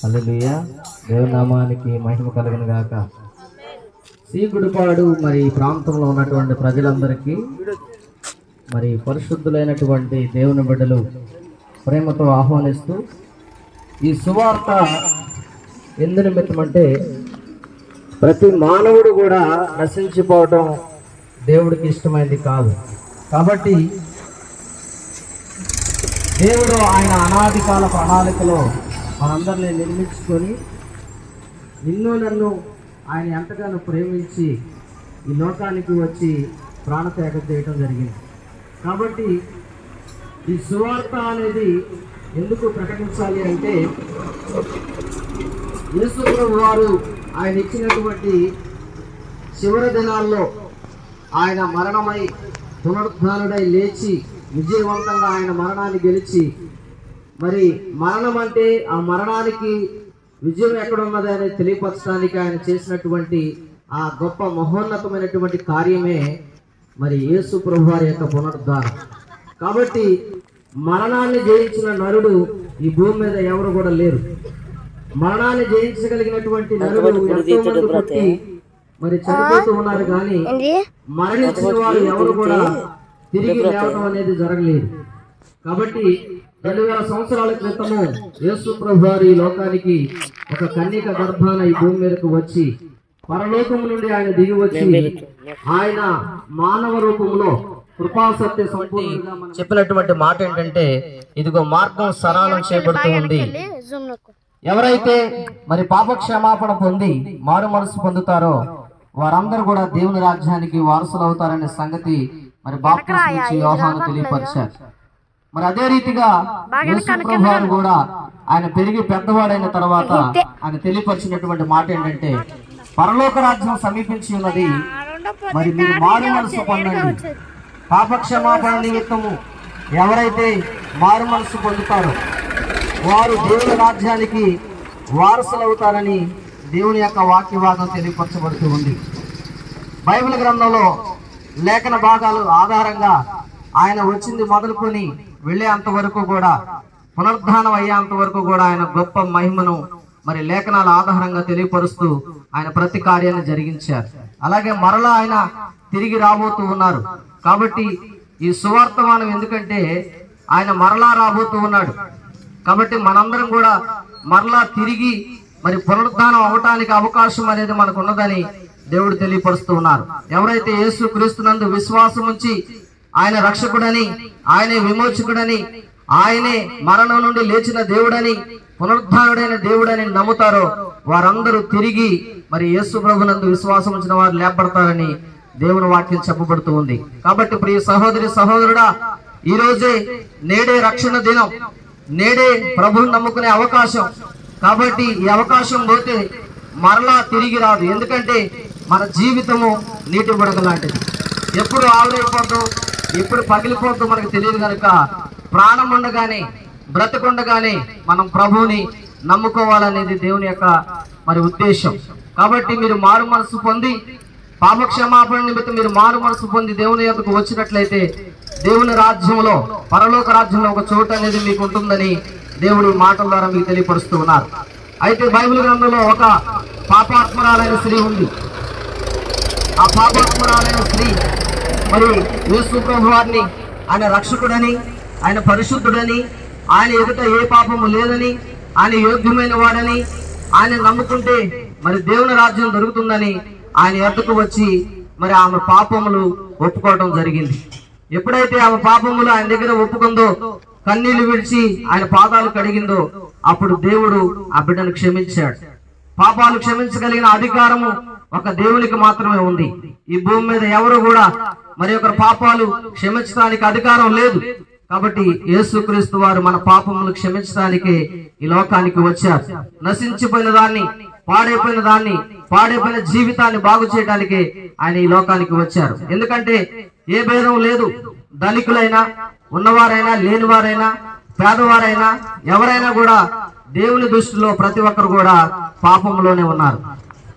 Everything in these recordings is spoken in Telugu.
హల్లెలూయా. దేవుని నామానికి మహిమ కలుగును గాక. సీగుడిపాడు మరి ప్రాంతంలో ఉన్నటువంటి ప్రజలందరికీ మరి పరిశుద్ధులైనటువంటి దేవుని బిడ్డలు ప్రేమతో ఆహ్వానిస్తూ ఈ సువార్త ఎందు నిమిత్తం అంటే ప్రతి మానవుడు కూడా నశించిపోవటం దేవుడికి ఇష్టమైంది కాదు. కాబట్టి దేవుడు ఆయన అనాది కాల ప్రణాళికలో మనందరినీ నిర్మించుకొని నిన్ను నన్ను ఆయన ఎంతగానో ప్రేమించి ఈ లోకానికి వచ్చి ప్రాణత్యాగం చేయటం జరిగింది. కాబట్టి ఈ సువార్త అనేది ఎందుకు ప్రకటించాలి అంటే యేసు ప్రభువు వారు ఆయన ఇచ్చినటువంటి చివరి దినాల్లో ఆయన మరణమై పునరుద్ధానుడై లేచి విజయవంతంగా ఆయన మరణాన్ని గెలిచి మరి మరణం అంటే ఆ మరణానికి విజయం ఎక్కడ ఉన్నది అనేది తెలియపరచడానికి ఆయన చేసినటువంటి ఆ గొప్ప మహోన్నతమైనటువంటి కార్యమే మరి యేసు ప్రభు వారి యొక్క పునరుద్ధానం. కాబట్టి మరణాన్ని జయించిన నరుడు ఈ భూమి మీద ఎవరు కూడా లేరు. మరణాన్ని జయించగలిగినటువంటి నరుడు ఎంతో మంది పుట్టి మరి చనిపోతూ ఉన్నారు, కానీ మరణించిన వారు ఎవరు కూడా తిరిగి లేవడం అనేది జరగలేదు. కాబట్టి 2000 సంవత్సరాల క్రితము యేసు ప్రభు వారు ఈ లోకానికి ఒక కన్యక గర్భాన ఈ భూమి మీదకు వచ్చి పరలోకము నుండి ఆయన దిగి వచ్చి ఆయన మానవ రూపంలో కృపాసత్య సంపూర్ణంగా చెప్పినటువంటి మాట ఏంటంటే, ఇదిగో మార్గం సరళం చేయబడుతూ ఉంది. ఎవరైతే మరి పాప క్షమాపణ పొంది మారు మనసు పొందుతారో వారందరూ కూడా దేవుని రాజ్యానికి వారసులు అవుతారనే సంగతి మరి బాప్తిస్మం ఇచ్చి యోహాను తెలియపరిచారు. మరి అదే రీతిగా యేసు ప్రభు వారు కూడా ఆయన పెరిగి పెద్దవాడైన తర్వాత ఆయన తెలియపరిచినటువంటి మాట ఏంటంటే, పరలోక రాజ్యం సమీపించి ఉన్నది, మరి మీరు మారు మనసు పొందండి. పాప క్షమాపణ నిమిత్తము ఎవరైతే మారు మనసు పొందుతారో వారు దేవుని రాజ్యానికి వారసులు అవుతారని దేవుని యొక్క వాక్యవాదం తెలియపరచబడుతూ ఉంది. బైబిల్ గ్రంథంలో లేఖన భాగాలు ఆధారంగా ఆయన వచ్చింది మొదలుకొని వెళ్ళేంత వరకు కూడా, పునరుద్ధానం అయ్యేంత వరకు కూడా ఆయన గొప్ప మహిమను మరి లేఖనాల ఆధారంగా తెలియపరుస్తూ ఆయన ప్రతి కార్యాన్ని జరిగించారు. అలాగే మరలా ఆయన తిరిగి రాబోతూ ఉన్నారు. కాబట్టి ఈ సువార్తమానం ఎందుకంటే ఆయన మరలా రాబోతూ ఉన్నాడు. కాబట్టి మనందరం కూడా మరలా తిరిగి మరి పునరుద్ధానం అవటానికి అవకాశం అనేది మనకు ఉన్నదని దేవుడు తెలియపరుస్తూ ఉన్నారు. ఎవరైతే యేసు క్రీస్తునందు విశ్వాసం ఉంచి ఆయన రక్షకుడని, ఆయనే విమోచకుడని, ఆయనే మరణం నుండి లేచిన దేవుడని, పునరుద్ధానుడైన దేవుడని నమ్ముతారో వారందరూ తిరిగి మరి యేసు ప్రభునందు విశ్వాసం ఉంచిన వారు లేపడతారని దేవుని వాక్యం చెప్పబడుతూ ఉంది. కాబట్టి ప్రియ సహోదరి సహోదరుడా, ఈ రోజే నేడే రక్షణ దినం, నేడే ప్రభువుని నమ్ముకునే అవకాశం. కాబట్టి ఈ అవకాశం పోతే మరలా తిరిగి రాదు. ఎందుకంటే మన జీవితము నీటి బుడగ లాంటిది, ఎప్పుడు ఆవిరైపోద్దు ఎప్పుడు పగిలిపోద్దు మనకు తెలియదు. కనుక ప్రాణం ఉండగానే బ్రతకుండగానే మనం ప్రభువుని నమ్ముకోవాలనేది దేవుని యొక్క మరి ఉద్దేశం. కాబట్టి మీరు మారు మనసు పొంది పాప క్షమాపణ నిమిత్తం మీరు మారు మనసు పొంది దేవుని యొద్దకు వచ్చినట్లయితే దేవుని రాజ్యంలో, పరలోక రాజ్యంలో ఒక చోటు అనేది మీకు ఉంటుందని దేవుడు మాటల ద్వారా మీకు తెలియపరుస్తూ ఉన్నారు. అయితే బైబిల్ గ్రంథంలో ఒక పాపాత్మురాలైన స్త్రీ ఉంది. ఆ పాపాత్మురాలైన స్త్రీ మరి యేసు ప్రభు వారిని ఆయన రక్షకుడని, ఆయన పరిశుద్ధుడని, ఆయన ఎదుట ఏ పాపము లేదని, ఆయన యోగ్యమైన వాడని, ఆయన నమ్ముకుంటే మరి దేవుని రాజ్యం దొరుకుతుందని ఆయన ఎద్దకు వచ్చి మరి ఆమె పాపములు ఒప్పుకోవడం జరిగింది. ఎప్పుడైతే ఆమె పాపములు ఆయన దగ్గర ఒప్పుకుందో, కన్నీళ్లు విడిచి ఆయన పాదాలు కడిగిందో, అప్పుడు దేవుడు ఆ బిడ్డను క్షమించాడు. పాపాలు క్షమించగలిగిన అధికారము ఒక దేవునికి మాత్రమే ఉంది. ఈ భూమి మీద ఎవరు కూడా మరి ఒకరి పాపాలు క్షమించడానికి అధికారం లేదు. కాబట్టి యేసుక్రీస్తు వారు మన పాపములు క్షమించడానికి ఈ లోకానికి వచ్చారు. నశించిపోయిన దాన్ని, పాడైపోయిన జీవితాన్ని బాగు చేయడానికి ఆయన ఈ లోకానికి వచ్చారు. ఎందుకంటే ఏ భేదం లేదు. ధనికులైనా, ఉన్నవారైనా, లేనివారైనా, పేదవారైనా, ఎవరైనా కూడా దేవుని దృష్టిలో ప్రతి ఒక్కరు కూడా పాపంలోనే ఉన్నారు.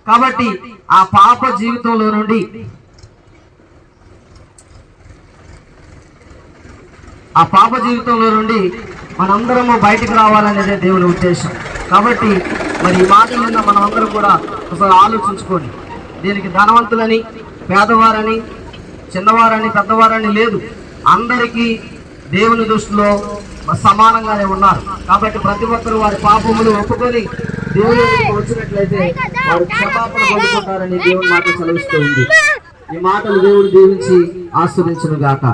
కాబట్టి ఆ పాప జీవితంలో నుండి ఆ పాప జీవితంలో నుండి మనందరము బయటికి రావాలనేదే దేవుని ఉద్దేశం. కాబట్టి మరి ఈ మాట మీద మనం అందరం కూడా ఒకసారి ఆలోచించుకోండి. దీనికి ధనవంతులని, పేదవారని, చిన్నవారని, పెద్దవారని లేదు. అందరికీ దేవుని దృష్టిలో సమానంగానే ఉన్నారు. కాబట్టి ప్రతి ఒక్కరు వారి పాపములు ఒప్పుకొని దేవుని వచ్చినట్లయితే వారు క్షమాపణ పొందుకుంటారని దేవుని మాట సెలవిస్తూ ఉంది. ఈ మాటలు దేవుడు దీవించి ఆస్వాదించును గాక.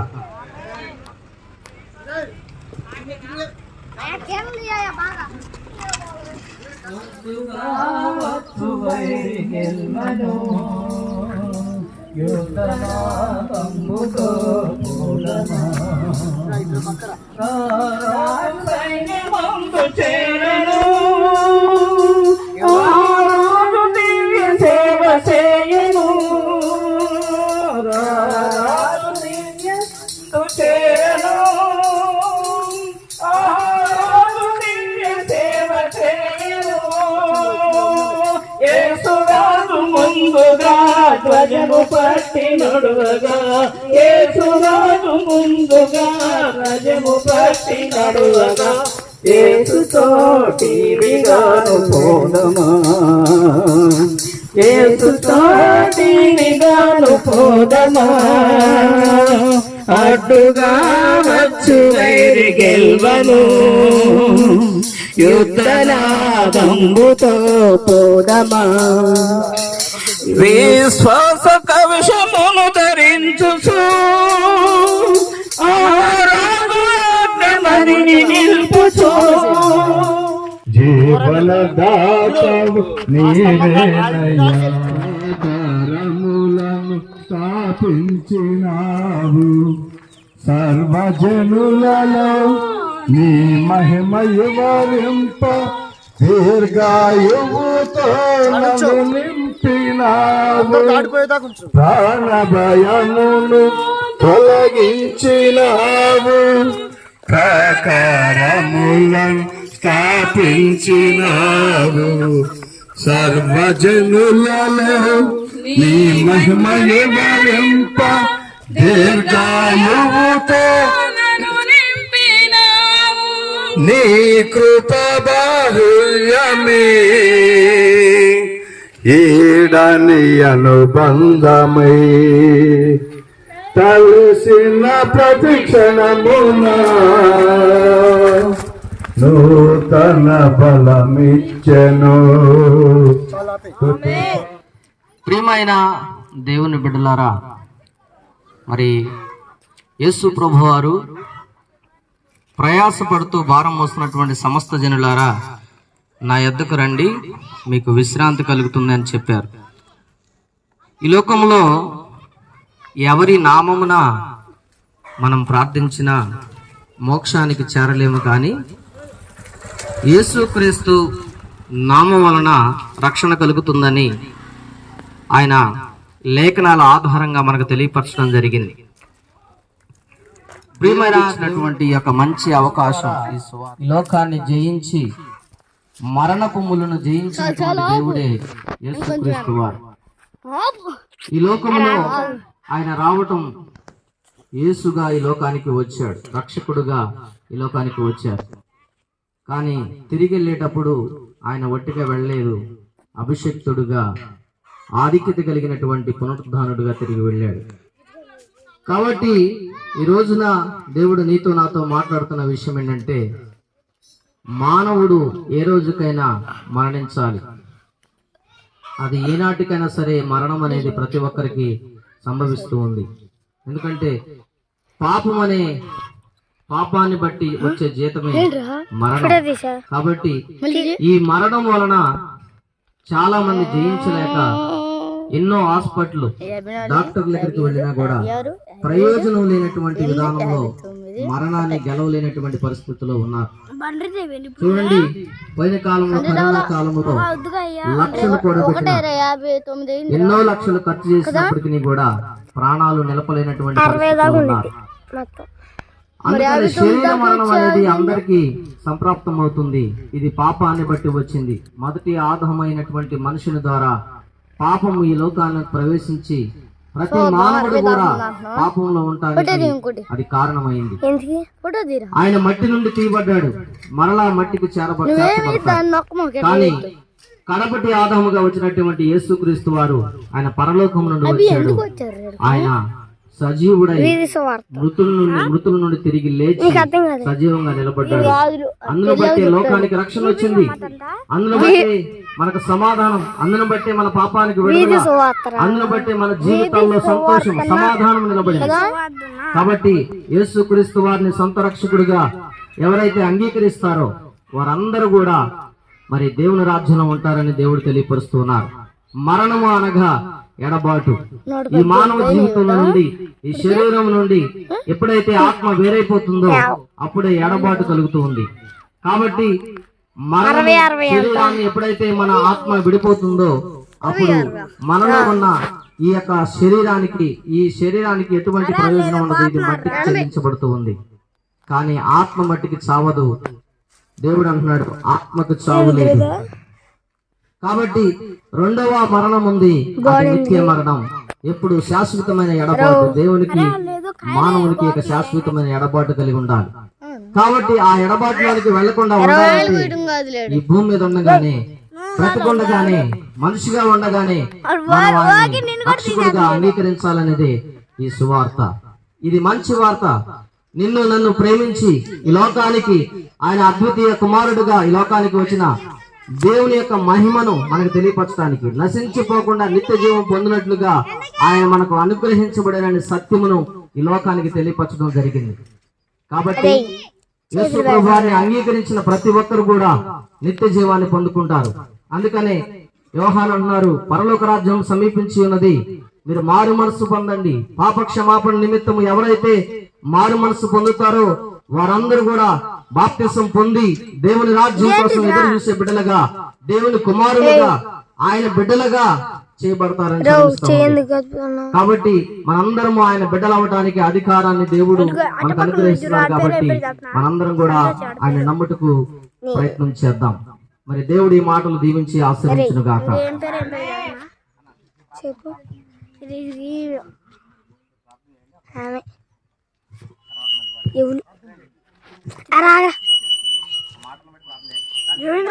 ధ్వజము పట్టి నడువగా, యేసురాజు ముందుగా ధ్వజము పట్టి నడువగా, యేసుతోటి విగాను పోదమా, యేసుతోటి విగాను పోదమా. అడ్డుగా వచ్చు వైరి గెల్వను, యుద్ధనాదంబుతో పోదమా. విశ్వాస కవచమును ధరించుచు ఆరాధనమరిని నిల్పుచు, జీవనదాతవు నీవేనయ్యా, తరములను స్థాపించినావు, సర్వజనులలో నీ మహిమయు వరింప, దీర్ఘాయువుతో నన్ను నింపినావు, ప్రాణభయమును తొలగించినావు, ప్రాకారములను స్థాపించినావు, సర్వజనులలో నీ మహిమయు వరింప, దీర్ఘాయువుతో నీ కృప బాహుల్యమే ఈడని అనుబంధమై, తలసిన ప్రతిక్షణమున నూతన బలమిచ్చెను. ప్రియమైన దేవుని బిడ్డలారా, మరి యేసు ప్రభువారు ప్రయాసపడుతూ భారం మోస్తున్నటువంటి సమస్త జనులారా, నా యొద్దకు రండి, మీకు విశ్రాంతి కలుగుతుంది అని చెప్పారు. ఈ లోకంలో ఎవరి నామమున మనం ప్రార్థించిన మోక్షానికి చేరలేము, కానీ యేసుక్రీస్తు నామం వలన రక్షణ కలుగుతుందని ఆయన లేఖనాల ఆధారంగా మనకు తెలియపరచడం జరిగింది. ప్రియమైనటువంటి యొక్క మంచి అవకాశం, ఈ లోకాన్ని జయించి మరణపు ముళ్ళను జయించినటువంటి దేవుడే యేసుక్రీస్తు వారు. ఈ లోకంలో ఆయన రావటం, యేసుగా ఈ లోకానికి వచ్చాడు, రక్షకుడుగా ఈ లోకానికి వచ్చారు. కానీ తిరిగి వెళ్ళేటప్పుడు ఆయన ఒట్టిగా వెళ్ళలేదు, అభిషక్తుడుగా, ఆధిక్యత కలిగినటువంటి పునరుద్ధానుడుగా తిరిగి వెళ్ళాడు. కాబట్టి ఈ రోజున దేవుడు నీతో నాతో మాట్లాడుతున్న విషయం ఏంటంటే, మానవుడు ఏ రోజుకైనా మరణించాలి. అది ఏనాటికైనా సరే మరణం అనేది ప్రతి ఒక్కరికి సంభవిస్తూ ఉంది. ఎందుకంటే పాపం అనే పాపాన్ని బట్టి వచ్చే జీతమే మరణం. కాబట్టి ఈ మరణం వలన చాలా మంది జయించలేక ఎన్నో హాస్పిటల్ డాక్టర్ల దగ్గరికి వెళ్ళినా కూడా ప్రయోజనం లేనటువంటి విధానంలో మరణాన్ని గెలవలేనటువంటి పరిస్థితిలో ఉన్నారు. చూడండి, పోయిన కాలంలో కరోనా కాలంలో లక్షలు కూడా ఎన్నో లక్షలు ఖర్చు చేసినప్పటికీ కూడా ప్రాణాలు నిలపలేనటువంటి పరిస్థితిలో ఉన్నారు. అందుకని శరీర మరణం అనేది అందరికీ సంప్రాప్తం అవుతుంది. ఇది పాపాన్ని బట్టి వచ్చింది. మొదటి ఆదామైనటువంటి మనుషుని ద్వారా పాపము ఈ లోకాన్ని ప్రవేశించి ప్రతి మానవుడు కూడా పాపంలో ఉంటానికి అది కారణమైంది. ఆయన మట్టి నుండి తీయబడ్డాడు, మరలా మట్టికి చేర్చబడతాడు. కానీ కడపటి ఆదాముగా వచ్చినటువంటి యేసుక్రీస్తు వారు ఆయన పరలోకం నుండి వచ్చాడు. ఆయన సజీవుడై మృతుల నుండి తిరిగి లేచి సజీవంగా నిలబడ్డాడు. అందును బట్టి లోకానికి రక్షణ వచ్చింది, అందును బట్టి మనకు సమాధానం, అందును బట్టి మన పాపానికి విడుదల, అందును బట్టి మన జీవితంలో సంతోషం, సమాధానం నిలబడింది. కాబట్టి యేసుక్రీస్తు వారిని సొంత రక్షకుడిగా ఎవరైతే అంగీకరిస్తారో వారందరూ కూడా మరి దేవుని రాజ్యంలో ఉంటారని దేవుడు తెలియపరుస్తున్నారు. మరణము అనగా ఎడబాటు. ఈ మానవ జీవితంలో నుండి, ఈ శరీరం నుండి ఎప్పుడైతే ఆత్మ వేరైపోతుందో అప్పుడే ఎడబాటు కలుగుతూ ఉంది. కాబట్టి శరీరాన్ని ఎప్పుడైతే మన ఆత్మ విడిపోతుందో అప్పుడు మనలో ఉన్న ఈ యొక్క శరీరానికి ఎటువంటి ప్రయోజనం ఉండదు. ఇది మట్టికి చెల్లించబడుతూ ఉంది. కానీ ఆత్మ మట్టికి చావదు. దేవుడు అంటున్నాడు ఆత్మకు చావు లేదు. కాబట్టి రెండవ మరణం ఉంది, అది నిత్య మరణం. ఎప్పుడు శాశ్వతమైన ఎడబాటు. దేవునికి మానవునికి ఒక శాశ్వతమైన ఎడబాటు కలిగి ఉండాలి. కాబట్టి ఆ ఎడబాటులోనికి వెళ్లకుండా ఉండాలంటే ఈ భూమి మీద ఉండగానే, బ్రతికుండగానే, మనిషిగా ఉండగానే రక్షకుడిగా అంగీకరించాలనేది ఈ సువార్త. ఇది మంచి వార్త. నిన్ను నన్ను ప్రేమించి ఈ లోకానికి ఆయన అద్వితీయ కుమారుడుగా ఈ లోకానికి వచ్చిన దేవుని యొక్క మహిమను మనకు తెలియపరచడానికి, నశించిపోకుండా నిత్య జీవం పొందినట్లుగా ఆయన మనకు అనుగ్రహించబడిన సత్యమును ఈ లోకానికి తెలియపరచడం జరిగింది. కాబట్టి యేసు ప్రభువుని అంగీకరించిన ప్రతి ఒక్కరు కూడా నిత్య జీవాన్ని పొందుకుంటారు. అందుకనే యోహాను అంటున్నారు, పరలోక రాజ్యం సమీపించి ఉన్నది, మీరు మారు మనసు పొందండి. పాప క్షమాపణ నిమిత్తము ఎవరైతే మారు మనసు పొందుతారో వారందరూ కూడా బాప్తిసం పొంది దేవుని రాజ్యం కోసం ఎదురు చూసే బిడ్డలుగా, దేవుని కుమారులుగా, ఆయన బిడ్డలుగా చేయబడతారని. కాబట్టి మనందరము ఆయన బిడ్డలు అవడానికి అధికారాన్ని దేవుడు మనకు అనుగ్రహిస్తున్నారు. కాబట్టి మనందరం కూడా ఆయన నమ్ముటకు ప్రయత్నం చేద్దాం. మరి దేవుడు ఈ మాటలు దీవించి ఆశీర్వదించును గాక.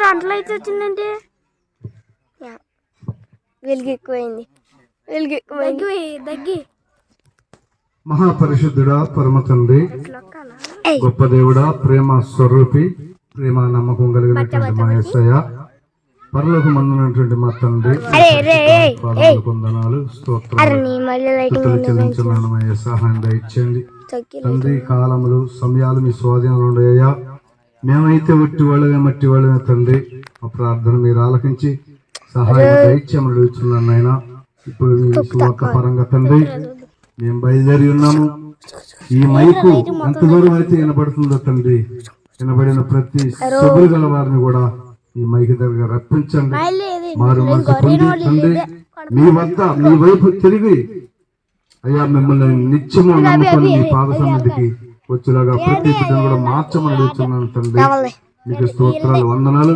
అట్లా అయితే వచ్చిందంటే వెలుగు ఎక్కువైంది. దగ్గి మహాపరిశుద్ధుడా, పరమ తండ్రి, గొప్ప దేవుడా, ప్రేమ స్వరూపి, ప్రేమ నమ్మకం కలిగినటువంటి మా యేసయ్య, పరలోకమందున్నటువంటి మా తండ్రి, వందనాలు, స్తోత్రాలు చెల్లించున్నాను. మా సహాయం దయచేయండి తండ్రి. కాలములు సమయాలు మీ స్వాధీనంలో ఉండయ్యా. మేమైతే ఒట్టి వాళ్ళమే, మట్టి వాళ్ళమే తండ్రి. మా ప్రార్థన మీరు ఆలకించి సహాయం దయచేయమని అడుగుతున్నాను నాయన. ఇప్పుడు మీ సువార్త పరంగా తండ్రి మేము బయలుదేరి ఉన్నాము. ఈ మైకు ఎంత దూరం అయితే వినబడుతుందో తండ్రి, వినబడిన ప్రతి సభ్యులు గల వారిని కూడా ఈ మైకి దగ్గర రప్పించండి. మారు మనసు పొంది తండ్రి మీ వద్ద, మీ వైపు తిరిగి అయ్యా మిమ్మల్ని నిత్యము నమ్ముకొని మీ పాద సన్నిధికి వచ్చేలాగా ప్రతి బిడ్డను కూడా మార్చమని అడుగుతున్నాను తండ్రి. మీకు స్తోత్రాలు, వందనాలు.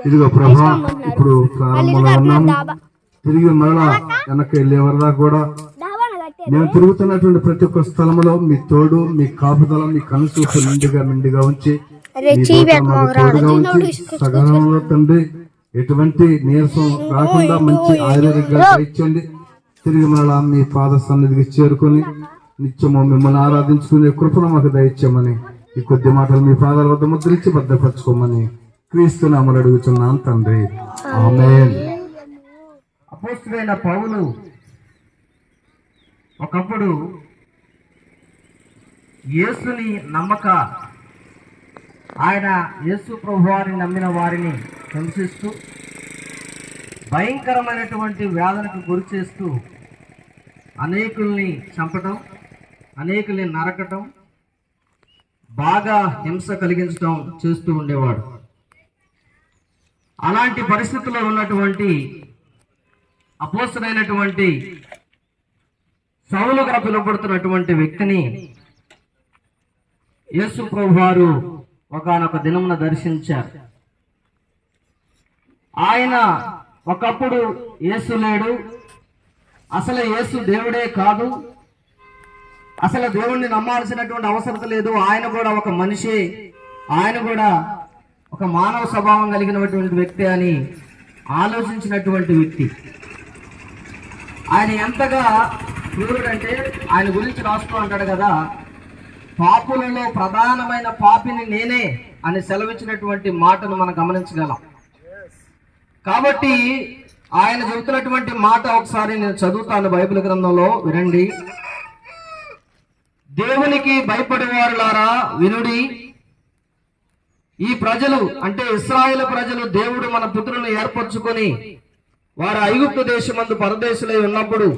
ఇదిగో ప్రభా, ఇప్పుడు ప్రారంభంలో ఉన్నాము, తిరిగి మరలా వెనక్కి వెళ్ళే వరదా కూడా మేము తిరుగుతున్నటువంటి ప్రతి ఒక్క స్థలంలో మీ తోడు, మీ కాపుదల, మీ కనుసూపు నిండుగా ఉంచి తోడుగా ఉంచి సగనంలో తండ్రి ఎటువంటి నీరసం రాకుండా మంచి ఆయుర్వేదిగా ఇచ్చండి. తిరిగి మరలా మీ పాద సన్నిధికి చేరుకొని నిత్యము మిమ్మల్ని ఆరాధించుకునే కృపను మాకు దయచేయమని, ఈ కొద్ది మాటలు మీ పాదాల వద్ద ముద్రించి భద్రపరచుకోమని క్రీస్తు నామములో అడుగుతున్నాం తండ్రి, ఆమేన్. అపోస్తలుడైన పౌలు ఒకప్పుడు యేసుని నమ్మక, ఆయన యేసు ప్రభువారిని నమ్మిన వారిని హింసిస్తూ, భయంకరమైనటువంటి వేదనకు గురి చేస్తూ, అనేకుల్ని చంపటం, అనేకుల్ని నరకటం, బాగా హింస కలిగించడం చేస్తూ ఉండేవాడు. అలాంటి పరిస్థితుల్లో ఉన్నటువంటి అపోస్తలుడైనటువంటి సౌలుగా పిలువబడుతున్నటువంటి వ్యక్తిని యేసు ప్రభువారు ఒకానొక దినమున దర్శించారు. ఆయన ఒకప్పుడు యేసు లేడు, అసలు యేసు దేవుడే కాదు, అసలు దేవుణ్ణి నమ్మాల్సినటువంటి అవసరం లేదు, ఆయన కూడా ఒక మనిషి, ఆయన కూడా ఒక మానవ స్వభావం కలిగినటువంటి వ్యక్తి అని ఆలోచించినటువంటి వ్యక్తి. ఆయన ఎంతగా క్రూరుడంటే ఆయన గురించి రాస్తూ అంటాడు కదా, పాపులలో ప్రధానమైన పాపిని నేనే అని సెలవిచ్చినటువంటి మాటను మనం గమనించగలం. కాబట్టి ఆయన చెబుతున్నటువంటి మాట ఒకసారి నేను చదువుతాను బైబిల్ గ్రంథంలో, వినండి. దేవునికి భయపడేవారులారా వినుడి, ఈ ప్రజలు అంటే ఇశ్రాయేలు ప్రజలు దేవుడు మన పుత్రులను ఏర్పరచుకొని వారు ఐగుప్తు దేశమందు పరదేశులై ఉన్నప్పుడు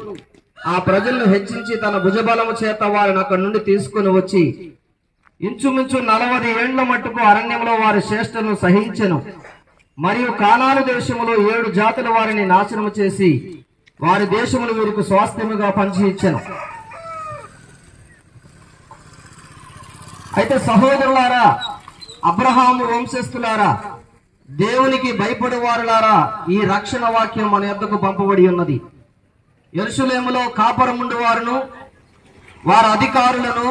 ఆ ప్రజలను హెచ్చించి తన భుజబలము చేత వారిని అక్కడి నుండి తీసుకుని వచ్చి ఇంచుమించు 40 ఏండ్ల మట్టుకు అరణ్యంలో వారి శ్రేష్ఠను సహించెను. మరియు కానాను దేశములో 7 జాతుల వారిని నాశనము చేసి వారి దేశములు వీరికి స్వాస్థ్యముగా పంచి ఇచ్చెను. అయితే సహోదరులారా, అబ్రహాము వంశస్థులారా, దేవునికి భయపడేవారులారా, ఈ రక్షణ వాక్యం మన యొద్దకు పంపబడి ఉన్నది. యెరూషలేములో కాపురముండు వారును వారి అధికారులను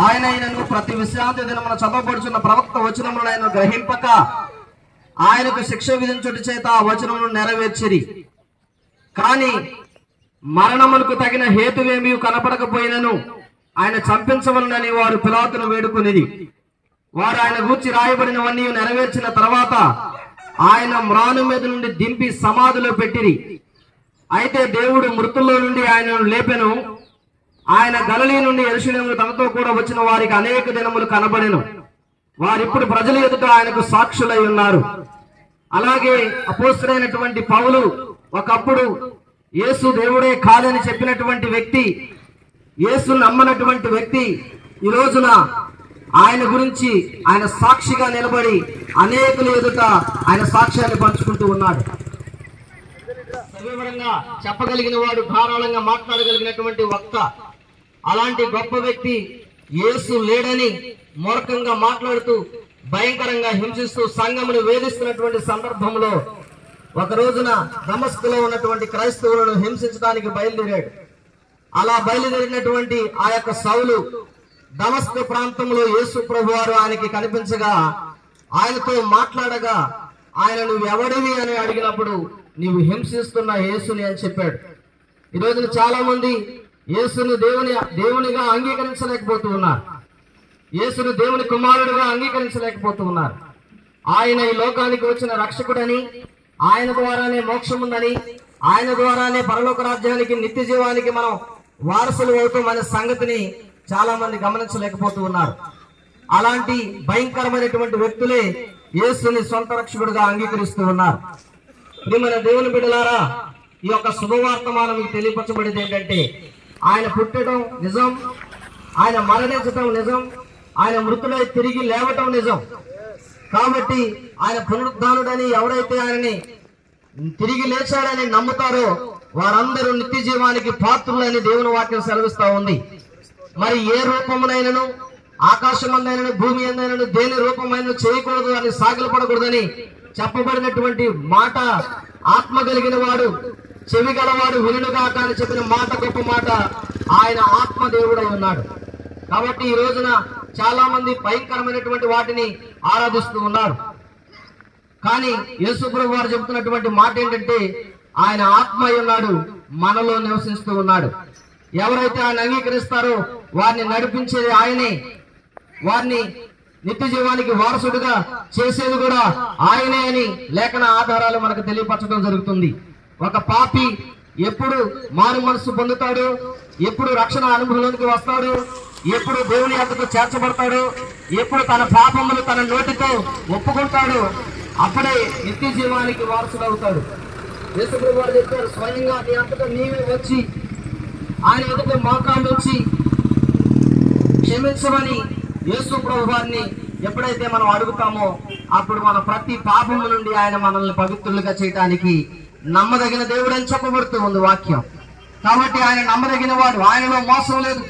ఆయనైనను ప్రతి విశ్రాంతి దినమున చదవబడుచున్న ప్రవక్త వచనములను గ్రహింపక ఆయనకు శిక్ష విధించుట చేత ఆ వచనమును నెరవేర్చిరి. కానీ మరణములకు తగిన హేతువేమీ కనపడకపోయినను ఆయన చంపించవలనని వారు పిలాతును వేడుకొనిది. వారు ఆయన గూర్చి రాయబడినవన్నీ నెరవేర్చిన తర్వాత ఆయన మ్రాను మీద నుండి దింపి సమాధిలో పెట్టిరి. అయితే దేవుడు మృతుల్లో నుండి ఆయనను లేపెను. ఆయన గలిలీ నుండి యెరూషలేముకు తనతో కూడా వచ్చిన వారికి అనేక దినములు కనబడెను. వారిప్పుడు ప్రజల ఎదుట ఆయనకు సాక్షులై ఉన్నారు. అలాగే అపోస్తలుడైనటువంటి పౌలు ఒకప్పుడు యేసు దేవుడే కాదని చెప్పినటువంటి వ్యక్తి, యేసు నమ్మనటువంటి వ్యక్తి, ఈ రోజున ఆయన గురించి ఆయన సాక్షిగా నిలబడి అనేకుల ఎదుట ఆయన సాక్ష్యాన్ని పంచుకుంటూ ఉన్నాడు. సవివరంగా చెప్పగలిగిన వాడు, ధారాళంగా మాట్లాడగలిగినటువంటి వక్త, అలాంటి గొప్ప వ్యక్తి యేసు లేడని మూర్ఖంగా మాట్లాడుతూ భయంకరంగా హింసిస్తూ సంఘమును వేధిస్తున్నటువంటి సందర్భంలో ఒక రోజున దమస్కులో ఉన్నటువంటి క్రైస్తవులను హింసించడానికి బయలుదేరాడు. అలా బయలుదేరినటువంటి ఆ యొక్క సౌలు దమస్కు ప్రాంతంలో యేసు ప్రభు వారు ఆయనకి కనిపించగా ఆయనతో మాట్లాడగా ఆయన నువ్వు ఎవడివి అని అడిగినప్పుడు నీవు హింసిస్తున్న యేసుని అని చెప్పాడు. ఈ రోజున చాలా మంది యేసుని దేవునిగా అంగీకరించలేకపోతూ ఉన్నారు. యేసుని దేవుని కుమారుడిగా అంగీకరించలేకపోతూ ఉన్నారు. ఆయన ఈ లోకానికి వచ్చిన రక్షకుడని, ఆయన ద్వారానే మోక్షం ఉందని, ఆయన ద్వారానే పరలోక రాజ్యానికి నిత్య జీవానికి మనం వారసులు అవుతామనే సంగతిని చాలా మంది గమనించలేకపోతూ ఉన్నారు. అలాంటి భయంకరమైనటువంటి వ్యక్తులే యేసుని సొంత రక్షకుడిగా అంగీకరిస్తూ ఉన్నారు. ప్రియమైన దేవుని బిడ్డలారా, ఈ యొక్క శుభవార్తమానం మీకు తెలియపరచబడేది ఏంటంటే ఆయన పుట్టడం నిజం, ఆయన మరణించడం నిజం, ఆయన మృతులై తిరిగి లేవటం నిజం. కాబట్టి ఆయన పునరుద్ధానుడని ఎవరైతే ఆయనని తిరిగి లేచాడని నమ్ముతారో వారందరూ నిత్య జీవానికి పాత్రులని దేవుని వాక్యం సెలవిస్తా ఉంది. మరి ఏ రూపమునైనను, ఆకాశమందైనను భూమి అందైనను దేని రూపమైనను చేయకూడదు అని సాగిలపడకూడదని చెప్పబడినటువంటి మాట, ఆత్మ కలిగిన వాడు చెవి గలవాడు వినుగాక అని చెప్పిన మాట గొప్ప మాట. ఆయన ఆత్మ దేవుడై ఉన్నాడు. కాబట్టి ఈ రోజున చాలా మంది భయంకరమైనటువంటి వాటిని ఆరాధిస్తూ ఉన్నారు. కానీ యేసు ప్రభు వారు చెబుతున్నటువంటి మాట ఏంటంటే ఆయన ఆత్మ అయి ఉన్నాడు, మనలో నివసిస్తూ ఉన్నాడు. ఎవరైతే ఆయన అంగీకరిస్తారో వారిని నడిపించేది ఆయనే, వారిని నిత్య జీవానికి వారసుడుగా చేసేది కూడా ఆయనే అని లేఖన ఆధారాలు మనకు తెలియపరచడం జరుగుతుంది. ఒక పాపి ఎప్పుడు మారు మనసు పొందుతాడు, ఎప్పుడు రక్షణ అనుభవంలోనికి వస్తాడు, ఎప్పుడు దేవుని యొద్దకు చేర్చబడతాడు, ఎప్పుడు తన పాపములు తన నోటితో ఒప్పుకుంటాడు, అప్పుడే నిత్య జీవానికి వారసుడు అవుతాడు. యేసు ప్రభువు వారు చెప్పారు, స్వయంగా నీ అంతటా నీవే వచ్చి ఆయన ఎదుట మోకాళ్ళు వచ్చి క్షమించమని యేసు ప్రభు వారిని ఎప్పుడైతే మనం అడుగుతామో అప్పుడు మన ప్రతి పాపము నుండి ఆయన మనల్ని పవిత్రులుగా చేయడానికి నమ్మదగిన దేవుడు అని చెప్పబడుతూ ఉంది వాక్యం. కాబట్టి ఆయన నమ్మదగిన వాడు. ఆయనలో మోసం లేదు,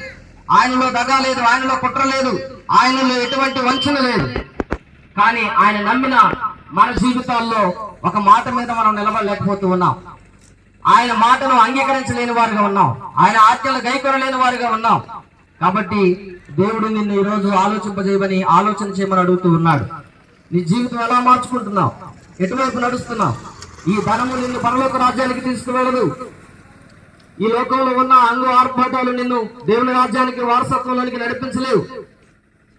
ఆయనలో దగా లేదు, ఆయనలో కుట్ర లేదు, ఆయనలో ఎటువంటి వంచన లేదు. కానీ ఆయన నమ్మిన మన జీవితాల్లో ఒక మాట మీద మనం నిలబడలేకపోతూ ఉన్నాం. ఆయన మాటను అంగీకరించలేని వారుగా ఉన్నాం, ఆయన ఆజ్ఞలు గైకొనలేని వారుగా ఉన్నాం. కాబట్టి దేవుడు నిన్ను ఈ రోజు ఆలోచింపజేయమని, ఆలోచన చేయమని అడుగుతూ ఉన్నాడు. నీ జీవితం ఎలా మార్చుకుంటున్నావు? ఎటువైపు నడుస్తున్నావు? ఈ ధనము నిన్ను పరలోక రాజ్యానికి తీసుకువెళ్ళదు. ఈ లోకంలో ఉన్న అంగు ఆర్భాటాలు నిన్ను దేవుని రాజ్యానికి వారసత్వంలోనికి నడిపించలేవు.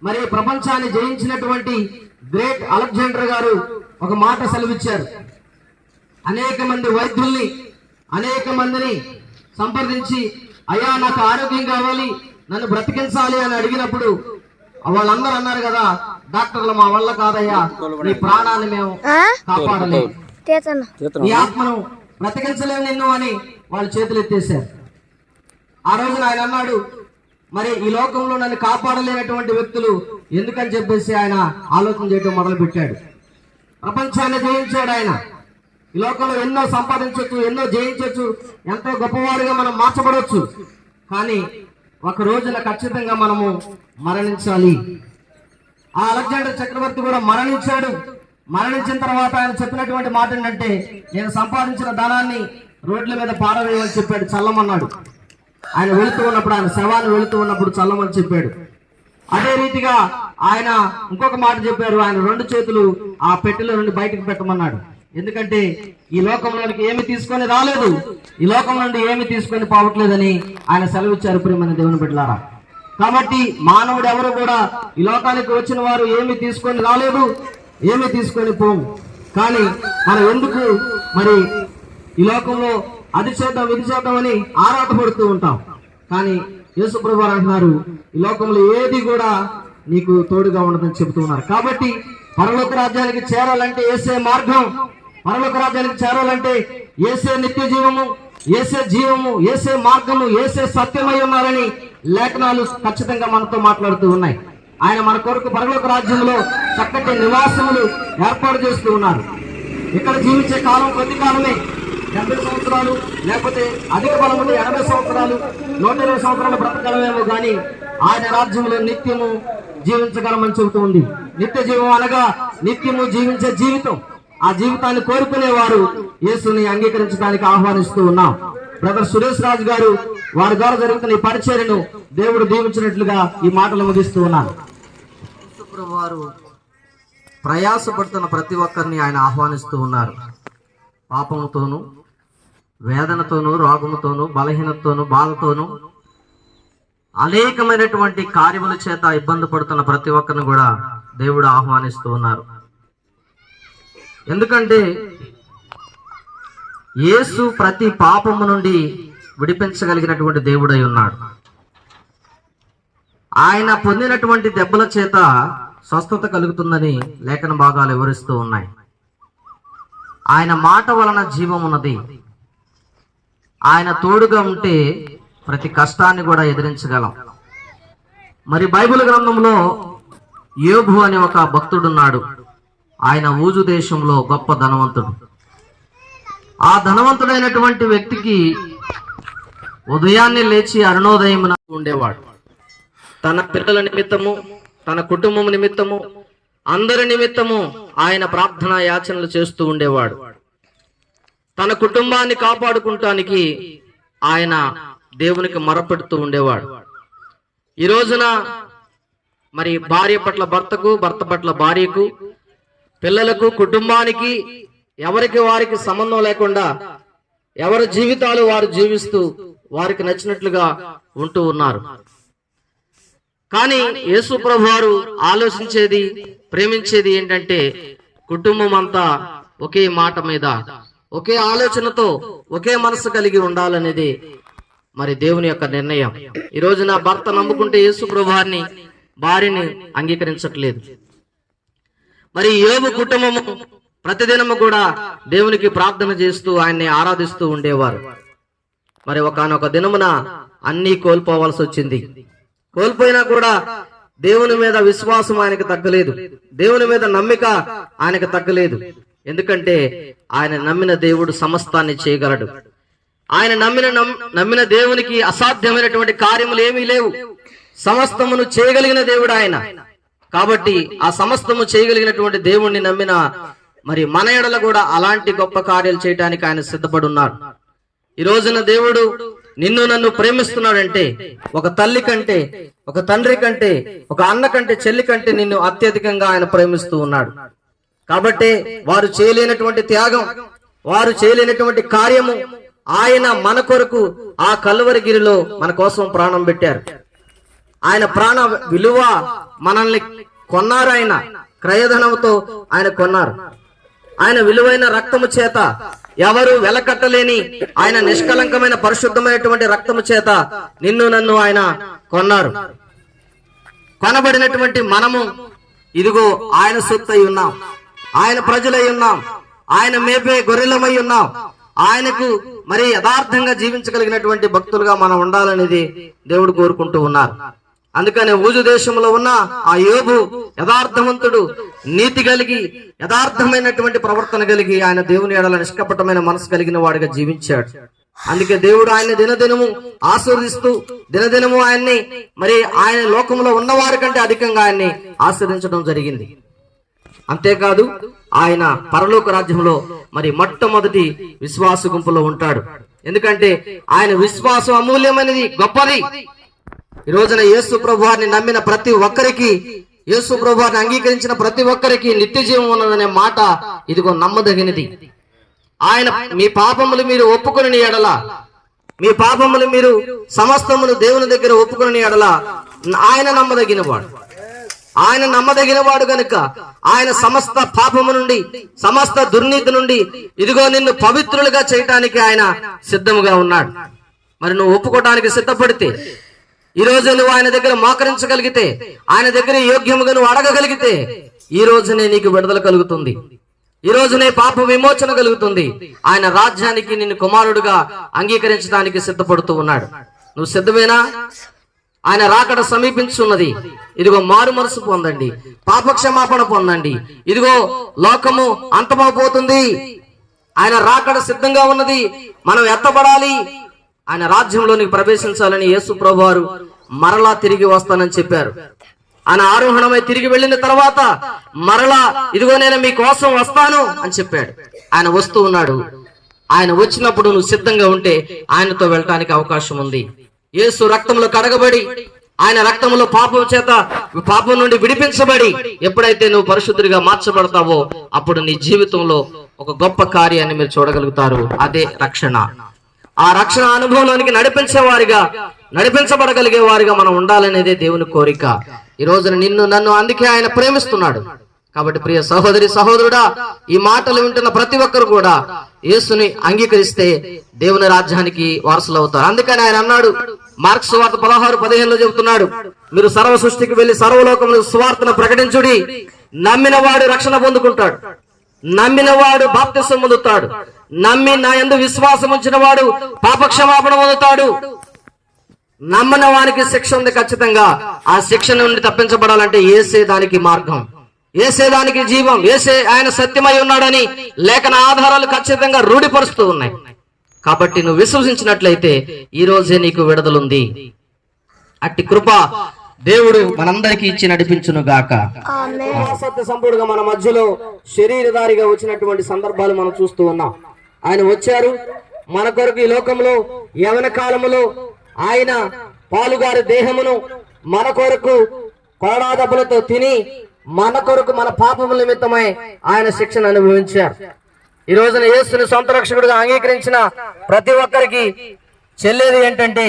మరి ప్రపంచాన్ని జయించినటువంటి గ్రేట్ అలెగ్జాండర్ గారు ఒక మాట సెలవిచ్చారు. అనేక మంది వైద్యుల్ని, అనేక మందిని సంప్రదించి, అయ్యా నాకు ఆరోగ్యం కావాలి, నన్ను బ్రతికించాలి అని అడిగినప్పుడు వాళ్ళందరూ అన్నారు కదా, డాక్టర్లు మా వల్ల కాదయ్యా, నీ ప్రాణాన్ని మేము కాపాడలేము, నీ ఆత్మను బ్రతికించలేము నిన్ను అని వాళ్ళు చేతులు ఎత్తేశారు. ఆ రోజున ఆయన అన్నాడు, మరి ఈ లోకంలో నన్ను కాపాడలేనటువంటి వ్యక్తులు ఎందుకని చెప్పేసి ఆయన ఆలోచన చేయడం మొదలు పెట్టాడు. ప్రపంచాన్ని జయించాడు ఆయన. ఈ లోకంలో ఎన్నో సంపాదించవచ్చు, ఎన్నో జయించవచ్చు, ఎంతో గొప్పవారుగా మనం మార్చబడవచ్చు. కానీ ఒక రోజున ఖచ్చితంగా మనము మరణించాలి. ఆ అలెగ్జాండర్ చక్రవర్తి కూడా మరణించాడు. మరణించిన తర్వాత ఆయన చెప్పినటువంటి మాట ఏంటంటే, నేను సంపాదించిన ధనాన్ని రోడ్ల మీద పారవేయమని చెప్పాడు, చల్లమన్నాడు. ఆయన వెళుతూ ఉన్నప్పుడు, ఆయన శవాన్ని వెళుతూ ఉన్నప్పుడు చల్లమని చెప్పాడు. అదే రీతిగా ఆయన ఇంకొక మాట చెప్పారు, ఆయన 2 చేతులు ఆ పెట్టెలో నుండి బయటకు పెట్టమన్నాడు. ఎందుకంటే ఈ లోకంలోనికి ఏమి తీసుకొని రాలేదు, ఈ లోకం నుండి ఏమి తీసుకొని పోవట్లేదని ఆయన సెలవిచ్చారు. ప్రియమైన దేవుని బిడ్డలారా, కాబట్టి మానవుడు ఎవరు కూడా ఈ లోకానికి వచ్చిన వారు ఏమి తీసుకొని రాలేదు, ఏమి తీసుకొని పోము. కానీ మనం ఎందుకు మరి ఈ లోకంలో అది చేద్దాం ఇది చేద్దామని ఆరాటపడుతూ ఉంటాం. కానీ యేసు ప్రభువు అంటున్నారు, ఈ లోకంలో ఏది కూడా నీకు తోడుగా ఉండదని చెబుతున్నారు. కాబట్టి పరలోక రాజ్యానికి చేరాలంటే యేసే మార్గం, పరలోక రాజ్యానికి చేరాలంటే యేసే నిత్య జీవము, యేసే జీవము, యేసే మార్గము, యేసే సత్యమై ఉన్నారని లేఖనాలు ఖచ్చితంగా మనతో మాట్లాడుతూ ఉన్నాయి. ఆయన మన కొరకు పరలోక రాజ్యంలో చక్కటి నివాసములు ఏర్పాటు చేస్తూ ఉన్నారు. ఇక్కడ జీవించే కాలం కొద్ది కాలమే, 70 సంవత్సరాలు, లేకపోతే అధిక బలం ఉంటే 80 సంవత్సరాలు, 120 సంవత్సరాలు బ్రతకగలమేమో కానీ ఆయన రాజ్యంలో నిత్యము జీవించగలమని చెబుతూ ఉంది. నిత్య జీవం అనగా నిత్యము జీవించే జీవితం. ఆ జీవితాన్ని కోరుకునేవారు యేసుని అంగీకరించడానికి ఆహ్వానిస్తూ ఉన్నాం. బ్రదర్ సురేష్ రాజు గారు వారి ద్వారా జరుగుతున్న ఈ పరిచర్యను దేవుడు దీవించినట్లుగా ఈ మాటలు ముగిస్తూ ఉన్నాను. వారు ప్రయాసపడుతున్న ప్రతి ఒక్కరిని ఆయన ఆహ్వానిస్తూ ఉన్నారు. పాపముతోనూ, వేదనతోనూ, రోగముతోనూ, బలహీనతతోనూ, బాధతోనూ, అనేకమైనటువంటి కార్యముల చేత ఇబ్బంది పడుతున్న ప్రతి ఒక్కరిని కూడా దేవుడు ఆహ్వానిస్తూ ఉన్నారు. ఎందుకంటే యేసు ప్రతి పాపము నుండి విడిపించగలిగినటువంటి దేవుడై ఉన్నాడు. ఆయన పొందినటువంటి దెబ్బల చేత స్వస్థత కలుగుతుందని లేఖన భాగాలు వివరిస్తూ ఉన్నాయి. ఆయన మాట వలన జీవం ఉన్నది. ఆయన తోడుగా ఉంటే ప్రతి కష్టాన్ని కూడా ఎదిరించగలం. మరి బైబిల్ గ్రంథంలో యోబు అనే ఒక భక్తుడున్నాడు. ఆయన ఊజు దేశంలో గొప్ప ధనవంతుడు. ఆ ధనవంతుడైనటువంటి వ్యక్తికి ఉదయాన్నే లేచి అరుణోదయమున ఉండేవాడు. తన పిల్లల నిమిత్తము, తన కుటుంబం నిమిత్తము, అందరి నిమిత్తము ఆయన ప్రార్థనా యాచనలు చేస్తూ ఉండేవాడు. తన కుటుంబాన్ని కాపాడుకుంటానికి ఆయన దేవునికి మొరపెడుతూ ఉండేవాడు. ఈ రోజున మరి భార్య పట్ల భర్తకు, భర్త పట్ల భార్యకు, పిల్లలకు, కుటుంబానికి ఎవరికి వారికి సంబంధం లేకుండా ఎవరి జీవితాలు వారు జీవిస్తూ వారికి నచ్చినట్లుగా ఉంటూ ఉన్నారు. కానీ యేసు ప్రభు వారు ఆలోచించేది, ప్రేమించేది ఏంటంటే కుటుంబం అంతా ఒకే మాట మీద, ఒకే ఆలోచనతో, ఒకే మనసు కలిగి ఉండాలనేది మరి దేవుని యొక్క నిర్ణయం. ఈ రోజు నా భర్త నమ్ముకుంటే యేసు ప్రభు వారిని, భార్యని అంగీకరించట్లేదు. మరి యోబు కుటుంబము ప్రతిదినము కూడా దేవునికి ప్రార్థన చేస్తూ ఆయన్ని ఆరాధిస్తూ ఉండేవారు. మరి ఒకానొక దినమున అన్నీ కోల్పోవాల్సి వచ్చింది. కోల్పోయినా కూడా దేవుని మీద విశ్వాసం ఆయనకు తగ్గలేదు, దేవుని మీద నమ్మిక ఆయనకు తగ్గలేదు. ఎందుకంటే ఆయన నమ్మిన దేవుడు సమస్తాన్ని చేయగలడు. ఆయన నమ్మిన దేవునికి అసాధ్యమైనటువంటి కార్యములు ఏమీ లేవు. సమస్తమును చేయగలిగిన దేవుడు ఆయన. కాబట్టి ఆ సమస్తము చేయగలిగినటువంటి దేవుణ్ణి నమ్మిన మరి మన ఎడల కూడా అలాంటి గొప్ప కార్యాలు చేయడానికి ఆయన సిద్ధపడి ఉన్నాడు. ఈ రోజున దేవుడు నిన్ను నన్ను ప్రేమిస్తున్నాడంటే ఒక తల్లి కంటే, ఒక తండ్రి కంటే, ఒక అన్న కంటే, చెల్లి కంటే నిన్ను అత్యధికంగా ఆయన ప్రేమిస్తూ ఉన్నాడు. కాబట్టి వారు చేయలేనటువంటి త్యాగం, వారు చేయలేనటువంటి కార్యము ఆయన మన కొరకు ఆ కల్వరిగిరిలో మన కోసం ప్రాణం పెట్టారు. ఆయన ప్రాణ విలువ మనల్ని కొన్నారు. ఆయన క్రయధనంతో ఆయన కొన్నారు. ఆయన విలువైన రక్తము చేత, ఎవరు వెలకట్టలేని ఆయన నిష్కలంకమైన పరిశుద్ధమైనటువంటి రక్తము చేత నిన్ను నన్ను ఆయన కొన్నారు. కొనబడినటువంటి మనము ఇదిగో ఆయన సొత్తై ఉన్నాం, ఆయన ప్రజలై ఉన్నాం, ఆయన మేపే గొర్రెలమై ఉన్నాం. ఆయనకు మరి యథార్థంగా జీవించగలిగినటువంటి భక్తులుగా మనం ఉండాలనేది దేవుడు కోరుకుంటూ ఉన్నారు. అందుకనే ఊజు దేశంలో ఉన్న ఆ యోబు యథార్థవంతుడు, నీతి కలిగి యథార్థమైనటువంటి ప్రవర్తన కలిగి ఆయన దేవుని ఎడల నిష్కపటమైన మనసు కలిగిన వాడిగా జీవించాడు. అందుకే దేవుడు ఆయన దినదినము ఆశీర్వదిస్తూ దినదినము ఆయన్ని మరి ఆయన లోకంలో ఉన్నవారి కంటే అధికంగా ఆయన్ని ఆశీర్వదించడం జరిగింది. అంతేకాదు ఆయన పరలోక రాజ్యంలో మరి మొట్టమొదటి విశ్వాస గుంపులో ఉంటాడు. ఎందుకంటే ఆయన విశ్వాసం అమూల్యమైనది, గొప్పది. ఈ రోజున యేసు ప్రభువారిని నమ్మిన ప్రతి ఒక్కరికి, యేసు ప్రభువారిని అంగీకరించిన ప్రతి ఒక్కరికి నిత్య జీవం ఉన్నదనే మాట ఇదిగో నమ్మదగినది. ఆయన మీ పాపములు మీరు ఒప్పుకుని ఎడల, మీ పాపములు మీరు సమస్తములు దేవుని దగ్గర ఒప్పుకుని ఎడల ఆయన నమ్మదగినవాడు. ఆయన నమ్మదగినవాడు గనుక ఆయన సమస్త పాపము నుండి, సమస్త దుర్నీతి నుండి ఇదిగో నిన్ను పవిత్రులుగా చేయటానికి ఆయన సిద్ధముగా ఉన్నాడు. మరి నువ్వు ఒప్పుకోవటానికి సిద్ధపడితే, ఈ రోజు నువ్వు ఆయన దగ్గర మోకరించగలిగితే, ఆయన దగ్గర యోగ్యముగా నువ్వు అడగగలిగితే, ఈ రోజునే నీకు విడుదల కలుగుతుంది. ఈ రోజునే పాప విమోచన కలుగుతుంది. ఆయన రాజ్యానికి నిన్ను కుమారుడుగా అంగీకరించడానికి సిద్ధపడుతూ ఉన్నాడు. నువ్వు సిద్ధమేనా? ఆయన రాకడ సమీపించున్నది. ఇదిగో మారు మనసు పొందండి, పాపక్షమాపణ పొందండి. ఇదిగో లోకము అంతమైపోతుంది. ఆయన రాకడ సిద్ధంగా ఉన్నది. మనం ఎత్తబడాలి, ఆయన రాజ్యంలోనికి ప్రవేశించాలని యేసు ప్రభువారు మరలా తిరిగి వస్తానని చెప్పారు. ఆయన ఆరోహణమై తిరిగి వెళ్ళిన తర్వాత మరలా ఇదిగో నేను మీకోసం వస్తాను అని చెప్పాడు. ఆయన వస్తూ ఉన్నాడు. ఆయన వచ్చినప్పుడు నువ్వు సిద్ధంగా ఉంటే ఆయనతో వెళ్ళటానికి అవకాశం ఉంది. యేసు రక్తంలో కడగబడి, ఆయన రక్తంలో పాపం చేత పాపం నుండి విడిపించబడి ఎప్పుడైతే నువ్వు పరిశుద్ధుడిగా మార్చబడతావో అప్పుడు నీ జీవితంలో ఒక గొప్ప కార్యాన్ని మీరు చూడగలుగుతారు. అదే రక్షణ. ఆ రక్షణ అనుభవంలోనికి నడిపించబడగలిగే వారిగా మనం ఉండాలనేదే దేవుని కోరిక. ఈ రోజున నిన్ను నన్ను అందుకే ఆయన ప్రేమిస్తున్నాడు. కాబట్టి ప్రియ సహోదరి సహోదరుడా, ఈ మాటలు వింటున్న ప్రతి ఒక్కరు కూడా యేసుని అంగీకరిస్తే దేవుని రాజ్యానికి వారసులు అవుతారు. అందుకని ఆయన అన్నాడు, మార్కు సువార్త 16:15 చెబుతున్నాడు, మీరు సర్వ సృష్టికి వెళ్లి సర్వలోకములు సువార్తను ప్రకటించుడి. నమ్మినవాడు రక్షణ పొందుకుంటాడు, నమ్మినవాడు బాప్తిసం పొందుతాడు, నమ్మి నా యందు విశ్వాసం ఉంచిన వాడు పాపక్షమాపణ పొందుతాడు. నమ్మని వానికి శిక్ష ఉంది ఖచ్చితంగా. ఆ శిక్ష నుండి తప్పించబడాలంటే యేసే దానికి మార్గం, యేసే దానికి జీవం, యేసే ఆయన సత్యమై ఉన్నాడని లేఖన ఆధారాలు ఖచ్చితంగా రూఢిపరుస్తూ ఉన్నాయి. కాబట్టి నువ్వు విశ్వసించినట్లయితే ఈ రోజే నీకు విడుదలుంది. అట్టి కృప దేవుడు మనందరికీ ఇచ్చి నడిపించును గాక. సత్య సంపూర్ణంగా మన మధ్యలో శరీరధారిగా వచ్చినటువంటి సందర్భాలు మనం చూస్తూ ఉన్నాం. ఆయన వచ్చారు మన కొరకు ఈ లోకంలో యవన కాలములో ఆయన పాలుగారి దేహమును మన కొరకు కొరడాదెబ్బలతో తిని మన కొరకు మన పాపముల నిమిత్తమై ఆయన శిక్షను అనుభవించారు. ఈ రోజున యేసుని సొంత రక్షకుడిగా అంగీకరించిన ప్రతి ఒక్కరికి చెల్లేది ఏంటంటే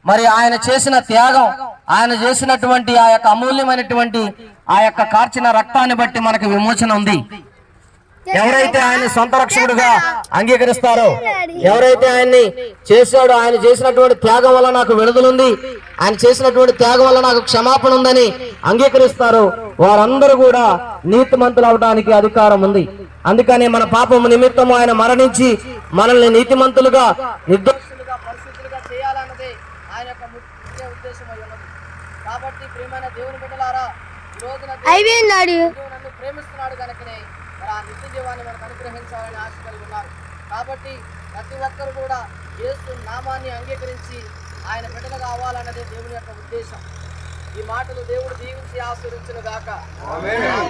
మరి ఆయన చేసిన త్యాగం, ఆయన చేసినటువంటి ఆ యొక్క అమూల్యమైనటువంటి ఆ యొక్క కార్చిన రక్తాన్ని బట్టి మనకు విమోచన ఉంది. ఎవరైతే ఆయన సొంత రక్షకుడిగా అంగీకరిస్తారో, ఎవరైతే ఆయన్ని చేశాడో, ఆయన చేసినటువంటి త్యాగం వల్ల నాకు విడుదలుంది, ఆయన చేసినటువంటి త్యాగం వల్ల నాకు క్షమాపణ ఉందని అంగీకరిస్తారో వారందరూ కూడా నీతిమంతులు అవడానికి అధికారం ఉంది. అందుకని మన పాపము నిమిత్తము ఆయన మరణించి మనల్ని నీతిమంతులుగా, నిర్దోషులుగా, పరిశుద్ధులుగా చేయాలన్నదే ఆయన యొక్క ముఖ్య ఉద్దేశం అయి ఉన్నది. కాబట్టి ప్రియమైన దేవుని బిడ్డలారా, ఈ రోజున నన్ను ప్రేమిస్తున్నాడు కనుకనే ఆ నిత్య జీవాన్ని మనకు అనుగ్రహించాలని ఆశ కలిగి ఉన్నారు. కాబట్టి ప్రతి ఒక్కరు కూడా యేసు నామాన్ని అంగీకరించి ఆయన బిడ్డలుగా అవ్వాలన్నదే దేవుని యొక్క ఉద్దేశం. ఈ మాటలు దేవుడు దీవించి ఆశీర్వదించును గాక.